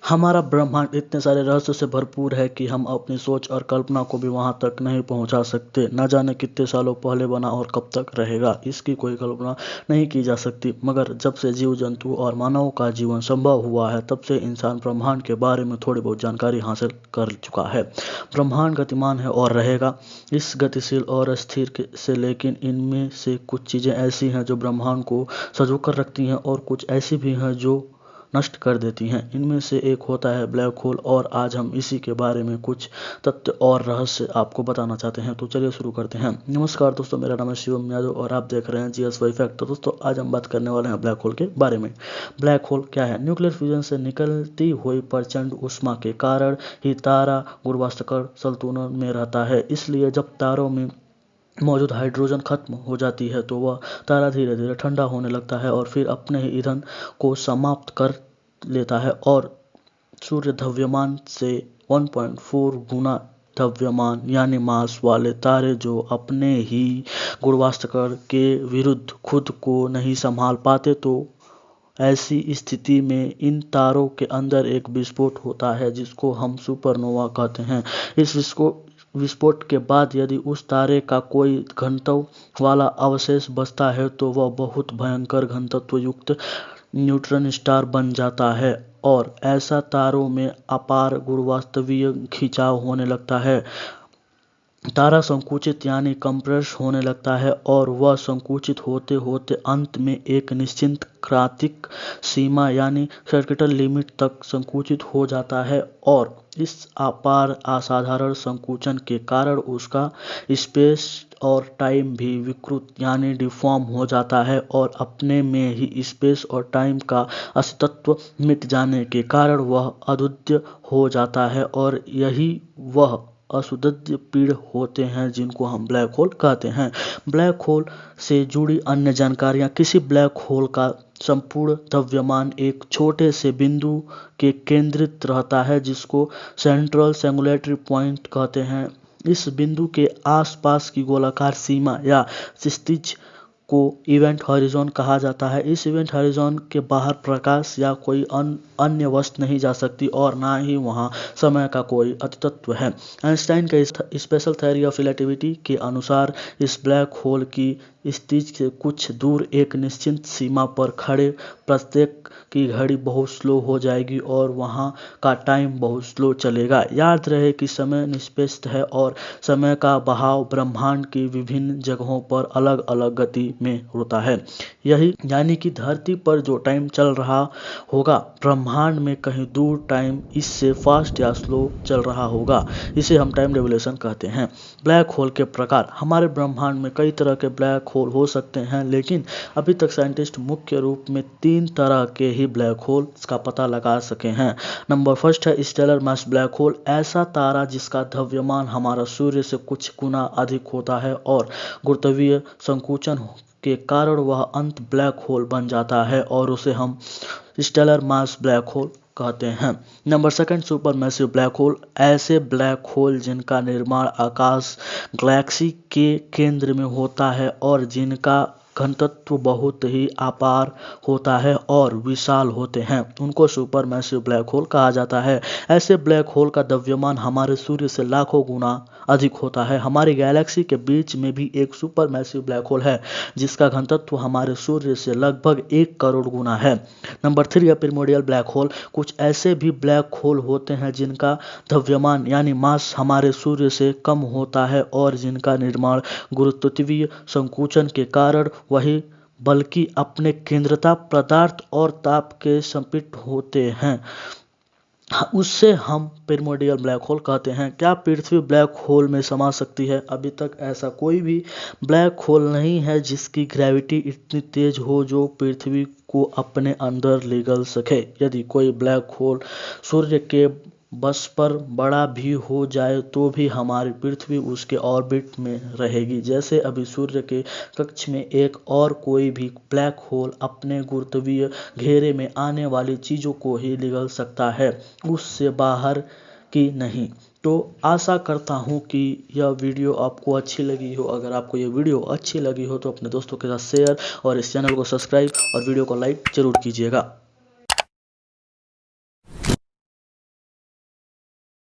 हमारा ब्रह्मांड इतने सारे रहस्य से भरपूर है कि हम अपनी सोच और कल्पना को भी वहां तक नहीं पहुंचा सकते। न जाने कितने सालों पहले बना और कब तक रहेगा, इसकी कोई कल्पना नहीं की जा सकती। मगर जब से जीव जंतु और मानव का जीवन संभव हुआ है, तब से इंसान ब्रह्मांड के बारे में थोड़ी बहुत जानकारी हासिल कर चुका है। ब्रह्मांड गतिमान है और रहेगा इस गतिशील और अस्थिर से, लेकिन इनमें से कुछ चीजें ऐसी हैं जो ब्रह्मांड को संजोकर रखती हैं और कुछ ऐसी भी हैं जो नष्ट कर देती हैं। इनमें से एक होता है ब्लैक होल, और आज हम इसी के बारे में कुछ तथ्य और रहस्य आपको बताना चाहते हैं। तो चलिए शुरू करते हैं। नमस्कार दोस्तों, मेरा नाम है शिवम यादव और आप देख रहे हैं GS फैक्ट। तो दोस्तों, आज हम बात करने वाले हैं ब्लैक होल के बारे में। ब्लैक होल क्या है? न्यूक्लियर फ्यूजन से निकलती हुई प्रचंड ऊष्मा के कारण ही तारा गुरुत्वाकर्षण संतुलन में रहता है। इसलिए जब तारों में मौजूद हाइड्रोजन खत्म हो जाती है तो वह तारा धीरे धीरे ठंडा होने लगता है और फिर अपने ही ईंधन को समाप्त कर लेता है और सूर्य द्रव्यमान से 1.4 गुना द्रव्यमान यानी मास वाले तारे, जो अपने ही गुरुत्वाकर्षण के विरुद्ध खुद को नहीं संभाल पाते, तो ऐसी स्थिति में इन तारों के अंदर एक विस्फोट होता है जिसको हम सुपरनोवा कहते हैं। इस विस्फोट के बाद यदि उस तारे का कोई घनत्व वाला अवशेष बचता है तो वह बहुत भयंकर घनत्व युक्त न्यूट्रॉन स्टार बन जाता है, और ऐसा तारों में अपार गुरुत्वाकर्षीय खिंचाव होने लगता है। तारा संकुचित यानी कंप्रेस होने लगता है और वह संकुचित होते होते अंत में एक निश्चित क्रांतिक सीमा यानी क्रिटिकल लिमिट तक संकुचित हो जाता है, और इस अपार असाधारण संकुचन के कारण उसका स्पेस और टाइम भी विकृत यानी डिफॉर्म हो जाता है, और अपने में ही स्पेस और टाइम का अस्तित्व मिट जाने के कारण वह अद्वितीय हो जाता है, और यही वह अद्वितीय पिंड होते हैं जिनको हम ब्लैक होल कहते हैं। ब्लैक होल से जुड़ी अन्य जानकारियां। किसी ब्लैक होल का संपूर्ण द्रव्यमान एक छोटे से बिंदु के केंद्रित रहता है जिसको सेंट्रल सिंगुलरिटी पॉइंट कहते हैं। इस बिंदु के आसपास की गोलाकार सीमा या क्षितिज को इवेंट हॉरिजॉन कहा जाता है। इस इवेंट हॉरिजॉन के बाहर प्रकाश या कोई अन्य वस्तु नहीं जा सकती और ना ही वहां समय का कोई अस्तित्व है। आइंस्टाइन के स्पेशल थ्योरी ऑफ रिलेटिविटी के अनुसार इस ब्लैक होल की स्थिति से कुछ दूर एक निश्चित सीमा पर खड़े प्रत्येक की घड़ी बहुत स्लो हो जाएगी और वहां का टाइम बहुत स्लो चलेगा। याद रहे कि समय निष्पक्ष है और समय का बहाव ब्रह्मांड की विभिन्न जगहों पर अलग अलग गति में होता है। यही यानी कि धरती पर जो टाइम चल रहा होगा, ब्रह्मांड में कहीं दूर टाइम इससे फास्ट या स्लो चल रहा होगा। इसे हम टाइम डिविएशन कहते हैं। ब्लैक होल के प्रकार। हमारे ब्रह्मांड में कई तरह के ब्लैक होल हो सकते हैं, लेकिन अभी तक साइंटिस्ट मुख्य रूप में 3 तरह के ही ब्लैक होल का पता लगा सके हैं। नंबर फर्स्ट है स्टेलर मास ब्लैक होल। ऐसा तारा जिसका द्रव्यमान हमारा सूर्य से कुछ गुना अधिक होता है और गुरुत्वीय संकुचन के कारण वह अंत ब्लैक होल बन जाता है और उसे हम स्टेलर मास ब्लैक होल कहते हैं। Number second supermassive black hole. ऐसे ब्लैक होल जिनका निर्माण आकाश गैलेक्सी के केंद्र में होता है और जिनका घनत्व बहुत ही अपार होता है और विशाल होते हैं, उनको सुपरमैसिव ब्लैक होल कहा जाता है। ऐसे ब्लैक होल का द्रव्यमान हमारे सूर्य से लाखों गुना अधिक होता है। हमारी गैलेक्सी के बीच में भी एक सुपरमैसिव ब्लैक होल है जिसका घनत्व हमारे सूर्य से लगभग 1 करोड़ गुना है। नंबर 3 है प्रिमोर्डियल ब्लैक होल। कुछ ऐसे भी ब्लैक होल होते हैं जिनका द्रव्यमान यानी मास हमारे सूर्य से कम होता है और जिनका निर्माण गुरुत्वीय संकुचन के कारण वही बल्कि अपने केंद्रता पदार्थ और ताप के समर्पित होते हैं, उससे हम प्रिमोर्डियल ब्लैक होल कहते हैं। क्या पृथ्वी ब्लैक होल में समा सकती है? अभी तक ऐसा कोई भी ब्लैक होल नहीं है जिसकी ग्रेविटी इतनी तेज हो जो पृथ्वी को अपने अंदर ले सके। यदि कोई ब्लैक होल सूर्य के बस पर बड़ा भी हो जाए तो भी हमारी पृथ्वी उसके ऑर्बिट में रहेगी। जैसे अभी सूर्य के कक्ष में एक और कोई भी ब्लैक होल अपने गुरुत्वीय घेरे में आने वाली चीज़ों को ही निगल सकता है, उससे बाहर की नहीं। तो आशा करता हूँ कि यह वीडियो आपको अच्छी लगी हो। अगर आपको यह वीडियो अच्छी लगी हो तो अपने दोस्तों के साथ शेयर और इस चैनल को सब्सक्राइब और वीडियो को लाइक जरूर कीजिएगा।